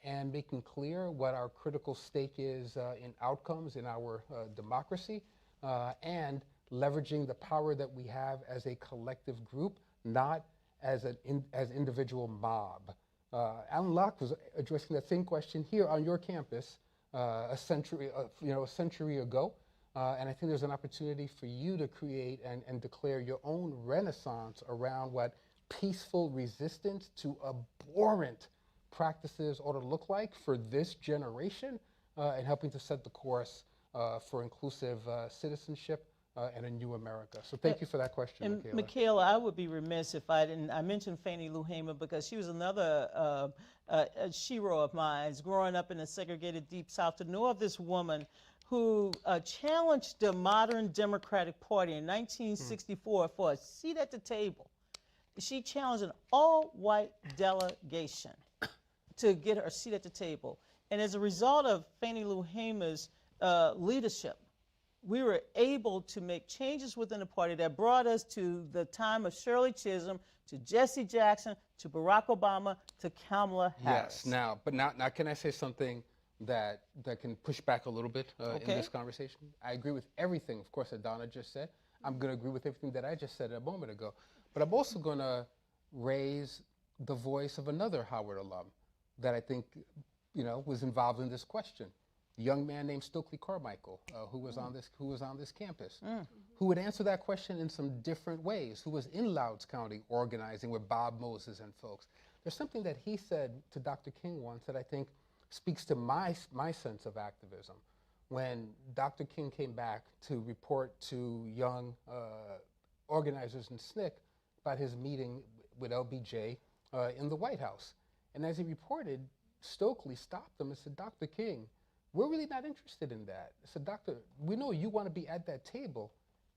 and making clear what our critical stake is in outcomes in our democracy and leveraging the power that we have as a collective group, not as individual mob. Alan Locke was addressing that same question here on your campus a century ago, and I think there's an opportunity for you to create and declare your own renaissance around what peaceful resistance to abhorrent practices ought to look like for this generation, and helping to set the course for inclusive citizenship and a new America. So thank you for that question, and Michaela. Michaela, I would be remiss if I didn't. I mentioned Fannie Lou Hamer because she was another shero of mine growing up in the segregated Deep South. To know of this woman who challenged the modern Democratic Party in 1964 for a seat at the table. She challenged an all-white delegation to get her seat at the table. And as a result of Fannie Lou Hamer's leadership, we were able to make changes within the party that brought us to the time of Shirley Chisholm, to Jesse Jackson, to Barack Obama, to Kamala Harris. Yes. Now can I say something that can push back a little bit in this conversation? I agree with everything, of course, that Donna just said. I'm going to agree with everything that I just said a moment ago. But I'm also going to raise the voice of another Howard alum that I think, was involved in this question. A young man named Stokely Carmichael, who was on this campus, who would answer that question in some different ways, who was in Louds County organizing with Bob Moses and folks. There's something that he said to Dr. King once that I think speaks to my sense of activism. When Dr. King came back to report to young organizers in SNCC about his meeting with LBJ in the White House. And as he reported, Stokely stopped him and said, Dr. King, we're really not interested in that. I said, Doctor, we know you want to be at that table.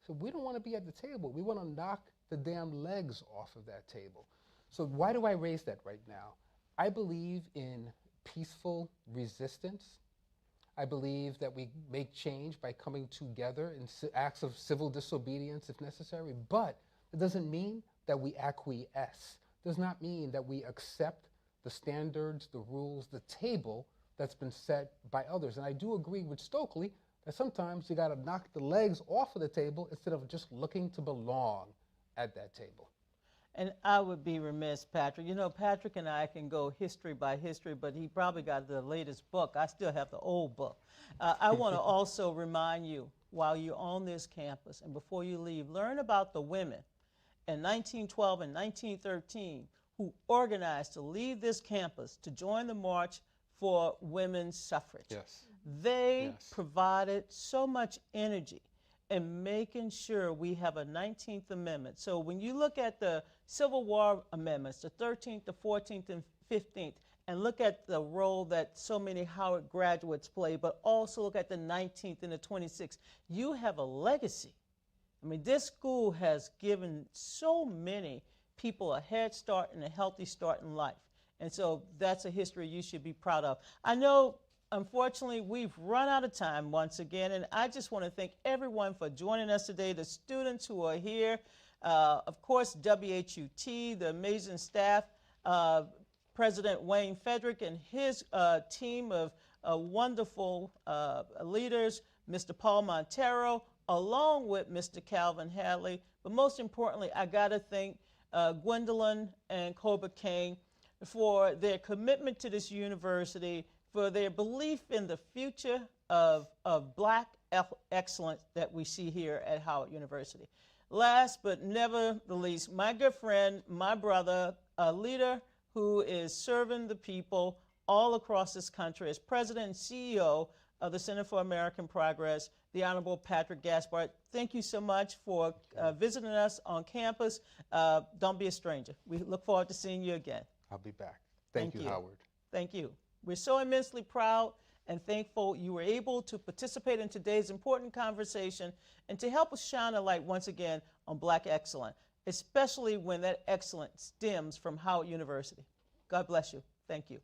So we don't want to be at the table. We want to knock the damn legs off of that table. So why do I raise that right now? I believe in peaceful resistance. I believe that we make change by coming together in acts of civil disobedience if necessary, but it doesn't mean that we acquiesce. It does not mean that we accept the standards, the rules, the table that's been set by others. And I do agree with Stokely that sometimes you got to knock the legs off of the table instead of just looking to belong at that table. And I would be remiss, Patrick. Patrick and I can go history by history, but he probably got the latest book. I still have the old book. I want to also remind you, while you're on this campus and before you leave, learn about the women in 1912 and 1913 who organized to leave this campus to join the march for women's suffrage. Yes. They provided so much energy in making sure we have a 19th Amendment. So when you look at the Civil War amendments, the 13th, the 14th, and 15th, and look at the role that so many Howard graduates play, but also look at the 19th and the 26th, you have a legacy. I mean, this school has given so many people a head start and a healthy start in life. And so that's a history you should be proud of. I know, unfortunately, we've run out of time once again, and I just want to thank everyone for joining us today, the students who are here, of course, WHUT, the amazing staff, President Wayne Frederick and his team of wonderful leaders, Mr. Paul Montero, along with Mr. Calvin Hadley. But most importantly, I got to thank Gwendolyn and Colbert for their commitment to this university, for their belief in the future of Black excellence that we see here at Howard University. Last but never the least, my good friend, my brother, a leader who is serving the people all across this country as president and CEO of the Center for American Progress, the Honorable Patrick Gaspard. Thank you so much for visiting us on campus. Don't be a stranger. We look forward to seeing you again. I'll be back. Thank you, Howard. Thank you. We're so immensely proud and thankful you were able to participate in today's important conversation and to help us shine a light once again on Black excellence, especially when that excellence stems from Howard University. God bless you. Thank you.